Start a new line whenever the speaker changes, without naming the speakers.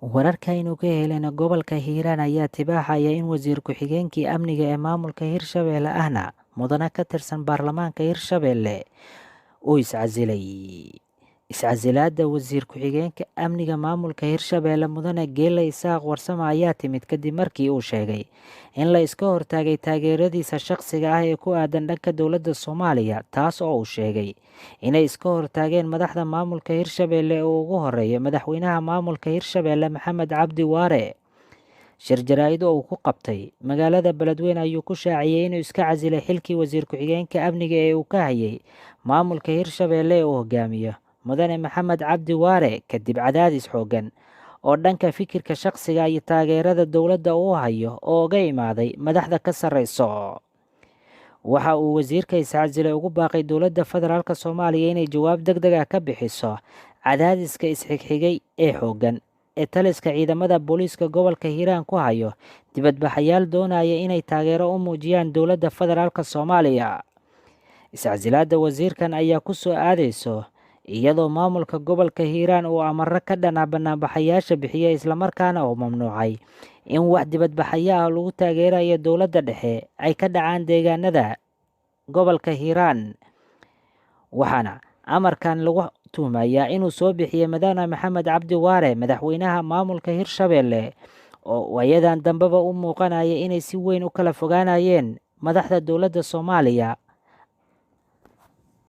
Wararka aynu ka heleyno gobolka Hiiraan ayaa tibaaxaya in wasiir ku-xigeenkii amniga ee maamulka Hirshabelle ahna mudane ka tirsan baarlamaanka Hirshabelle uu iscasilay. Iscasilaadda wasiir ku-xigeenka amniga maamulka Hirshabelle mudane Geele Isaaq Warsame ayaa timid kadib markii uu sheegay in la iska hortaagay taageeradiisa shaqsiga ah ee ku aadan dhanka dowladda Soomaaliya, taas oo uu sheegay inay iska hortaageen madaxda maamulka Hirshabelle oo ugu horeeya madaxweynaha maamulka Hirshabelle Maxamed Cabdi Waare. Shir jaraa'id oo uu ku qabtay magaalada Beledweyne ayuu ku shaaciyay inuu iska casilay xilkii wasiir ku-xigeenka amniga ee uu ka hayay maamulka Hirshabelle oo hogaamiyo mudane Maxamed Cabdi Waare kadib cadaadis xooggan oo dhanka fikirka shaqsiga iyo taageerada dowladda uu hayo oo uga imaaday madaxda ka sarreyso. Waxa uu wasiirka iscasilay ugu baaqay dowladda federaalk Soomaaliya inay jawaab degdeg ah ka bixiso cadaadiska isxigxigay ee xooggan ee taliska ciidamada booliiska gobolka Hiiraan ku hayo dibadbaxayaal doonaya inay taageero u muujiyaan dowladda federaalk Soomaaliya. Iscasilaadda wasiirkan ayaa ku soo aadeyso iyadoo maamulka gobolka Hiiraan uu amarro ka dhan ah banaanbaxayaasha bixiyay islamarkaana uu mamnuucay in wax dibadbaxyo ah lagu taageerayo dowladda dhexe ay ka dhacaan deegaanada gobolka Hiiraan. Waxaana amarkan lagu tuhmayaa inuu soo bixiyay madaxweyne Maxamed Cabdi Waare madaxweynaha maamulka Hirshabelle oo waayadan dambeba u muuqanaya inay si weyn u kala fogaanayeen madaxda dowladda Soomaaliya